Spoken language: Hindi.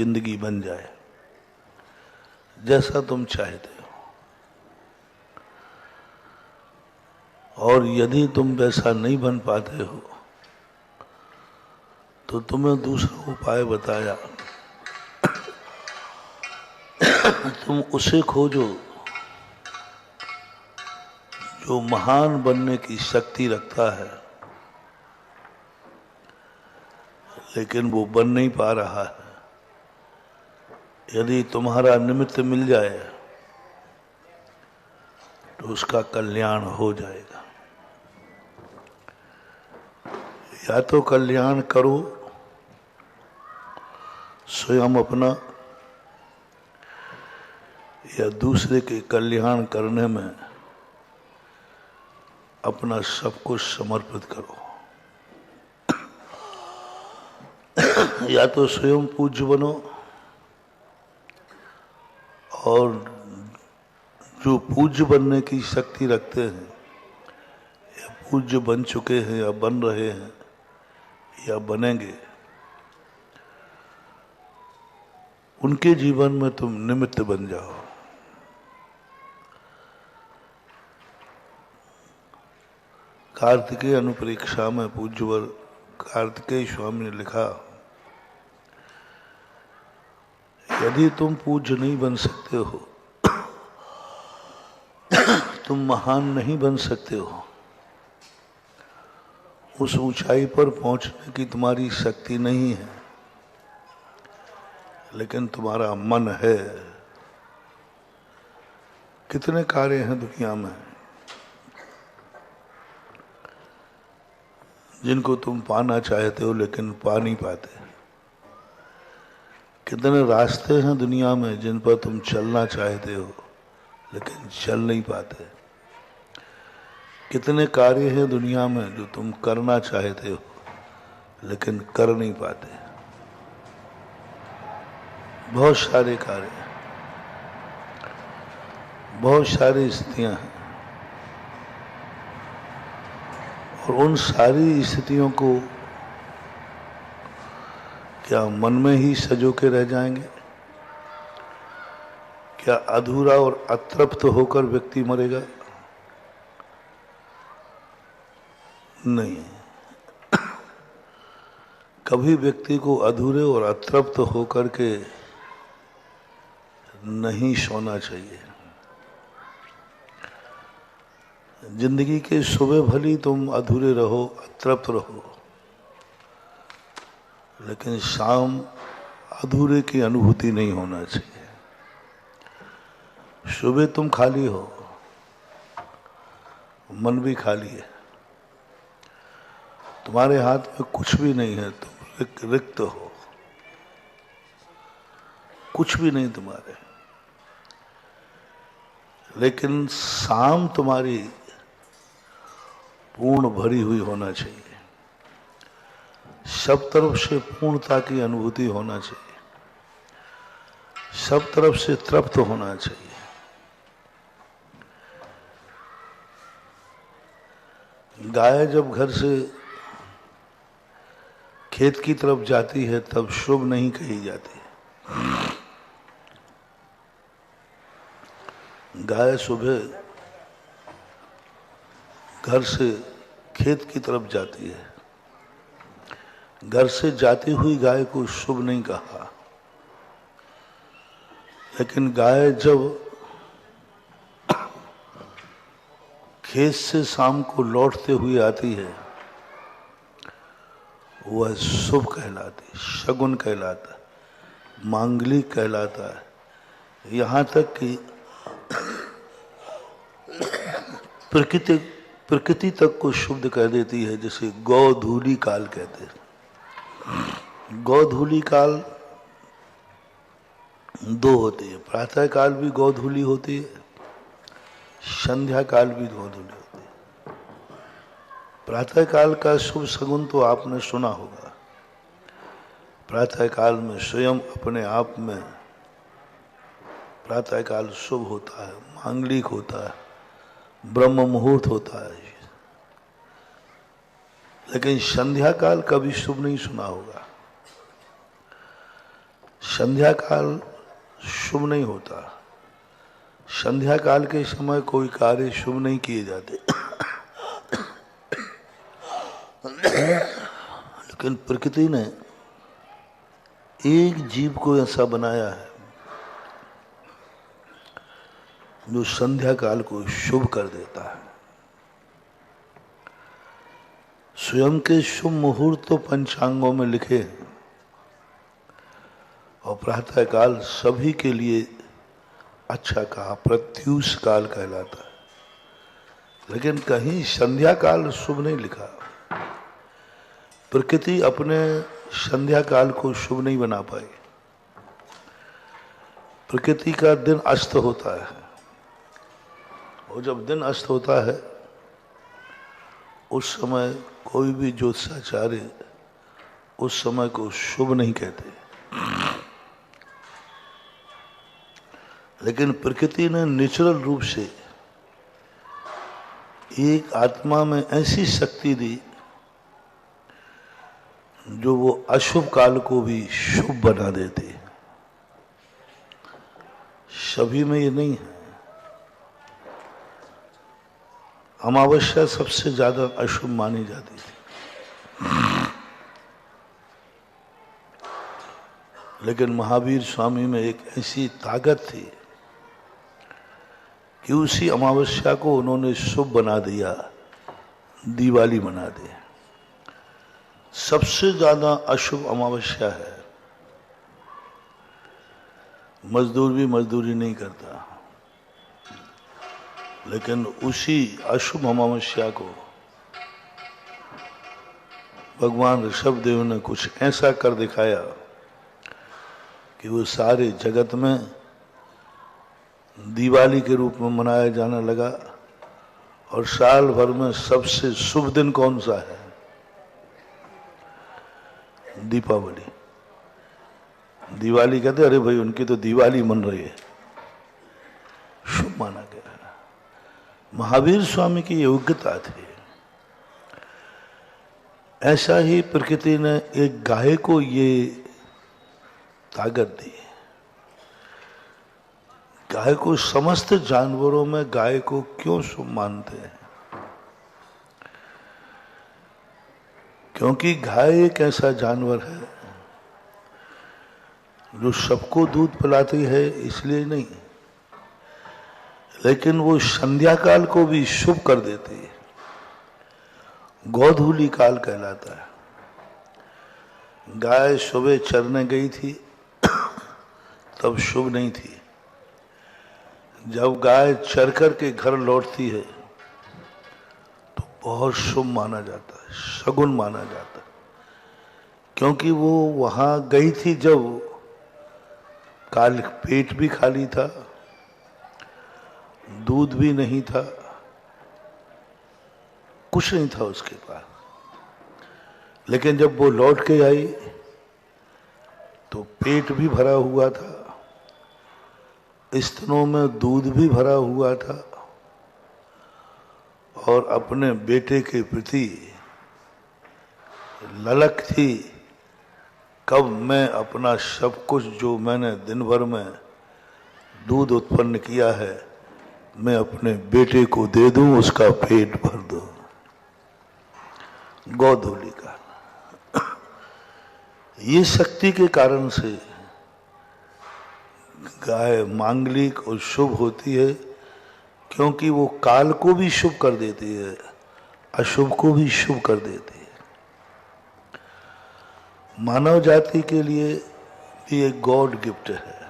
जिंदगी बन जाए जैसा तुम चाहते हो। और यदि तुम वैसा नहीं बन पाते हो तो तुम्हें दूसरा उपाय बताया, तुम उसे खोजो जो महान बनने की शक्ति रखता है लेकिन वो बन नहीं पा रहा है। यदि तुम्हारा निमित्त मिल जाए तो उसका कल्याण हो जाएगा। या तो कल्याण करो स्वयं अपना, या दूसरे के कल्याण करने में अपना सब कुछ समर्पित करो। या तो स्वयं पूज्य बनो और जो पूज्य बनने की शक्ति रखते हैं या पूज्य बन चुके हैं या बन रहे हैं या बनेंगे, उनके जीवन में तुम निमित्त बन जाओ। कार्तिकेय अनुप्रेक्षा में पूज्यवर कार्तिकेय स्वामी ने लिखा, यदि तुम पूज्य नहीं बन सकते हो, तुम महान नहीं बन सकते हो, उस ऊंचाई पर पहुंचने की तुम्हारी शक्ति नहीं है, लेकिन तुम्हारा मन है। कितने कार्य हैं दुनिया में जिनको तुम पाना चाहते हो लेकिन पा नहीं पाते। कितने रास्ते हैं दुनिया में जिन पर तुम चलना चाहते हो लेकिन चल नहीं पाते। कितने कार्य हैं दुनिया में जो तुम करना चाहते हो लेकिन कर नहीं पाते। बहुत सारे कार्य, बहुत सारी स्थितियां हैं और उन सारी स्थितियों को क्या मन में ही सजो के रह जाएंगे? क्या अधूरा और अतृप्त होकर व्यक्ति मरेगा? नहीं। कभी व्यक्ति को अधूरे और अतृप्त होकर के नहीं सोना चाहिए। जिंदगी के सुबह भली तुम अधूरे रहो, अतृप्त रहो, लेकिन शाम अधूरे की अनुभूति नहीं होना चाहिए। सुबह तुम खाली हो, मन भी खाली है, तुम्हारे हाथ में कुछ भी नहीं है, तुम रिक्त हो, कुछ भी नहीं तुम्हारे। लेकिन शाम तुम्हारी पूर्ण भरी हुई होना चाहिए, सब तरफ से पूर्णता की अनुभूति होना चाहिए, सब तरफ से तृप्त होना चाहिए। गाय जब घर से खेत की तरफ जाती है तब शुभ नहीं कही जाती। गाय सुबह घर से खेत की तरफ जाती है, घर से जाती हुई गाय को शुभ नहीं कहा। लेकिन गाय जब खेत से शाम को लौटते हुए आती है वह शुभ कहलाती, शगुन कहलाता, मांगलिक कहलाता है। यहाँ तक कि प्रकृति तक को शुद्ध कर देती है, जैसे गौधूली काल कहते हैं। गौधूली काल दो होती है, प्रातः काल भी गौधूली होती है, संध्या काल भी गौधूली होती है। प्रातः काल का शुभ सगुन तो आपने सुना होगा। प्रातः काल में स्वयं अपने आप में प्रातः काल शुभ होता है, मांगलिक होता है, ब्रह्म मुहूर्त होता है। लेकिन संध्या काल कभी शुभ नहीं सुना होगा। संध्या काल शुभ नहीं होता। संध्या काल के समय कोई कार्य शुभ नहीं किए जाते। लेकिन प्रकृति ने एक जीव को ऐसा बनाया है जो संध्या काल को शुभ कर देता है। स्वयं के शुभ मुहूर्त तो पंचांगों में लिखे हैं और प्रातः काल सभी के लिए अच्छा कहा, प्रत्यूष काल कहलाता है। लेकिन कहीं संध्या काल शुभ नहीं लिखा। प्रकृति अपने संध्या काल को शुभ नहीं बना पाई। प्रकृति का दिन अस्त होता है और जब दिन अस्त होता है उस समय कोई भी ज्योतिषाचार्य उस समय को शुभ नहीं कहते। लेकिन प्रकृति ने नेचुरल रूप से एक आत्मा में ऐसी शक्ति दी जो वो अशुभ काल को भी शुभ बना देती है। सभी में ये नहीं है। अमावस्या सबसे ज्यादा अशुभ मानी जाती थी, लेकिन महावीर स्वामी में एक ऐसी ताकत थी कि उसी अमावस्या को उन्होंने शुभ बना दिया, दिवाली बना दी। सबसे ज्यादा अशुभ अमावस्या है। मजदूर भी मजदूरी नहीं करता, लेकिन उसी अशुभ अमावस्या को भगवान ऋषभदेव ने कुछ ऐसा कर दिखाया कि वो सारे जगत में दिवाली के रूप में मनाया जाने लगा। और साल भर में सबसे शुभ दिन कौन सा है? दीपावली। दिवाली कहते अरे भाई उनकी तो दिवाली मन रही है, शुभ माना गया है। महावीर स्वामी की योग्यता थी। ऐसा ही प्रकृति ने एक गाय को ये ताकत दी। गाय को समस्त जानवरों में गाय को क्यों शुभ मानते हैं? क्योंकि गाय एक ऐसा जानवर है जो सबको दूध पिलाती है, इसलिए नहीं, लेकिन वो संध्या काल को भी शुभ कर देती है। गोधूली काल कहलाता है। गाय सुबह चरने गई थी तब शुभ नहीं थी। जब गाय चर कर के घर लौटती है तो बहुत शुभ माना जाता है, शगुन माना जाता है। क्योंकि वो वहां गई थी जब काल पेट भी खाली था, दूध भी नहीं था, कुछ नहीं था उसके पास। लेकिन जब वो लौट के आई तो पेट भी भरा हुआ था, स्तनों में दूध भी भरा हुआ था और अपने बेटे के प्रति ललक थी। कब मैं अपना सब कुछ जो मैंने दिन भर में दूध उत्पन्न किया है मैं अपने बेटे को दे दूं, उसका पेट भर दूं। गोधूली का ये शक्ति के कारण से गाय मांगलिक और शुभ होती है, क्योंकि वो काल को भी शुभ कर देती है, अशुभ को भी शुभ कर देती है। मानव जाति के लिए भी एक गॉड गिफ्ट है।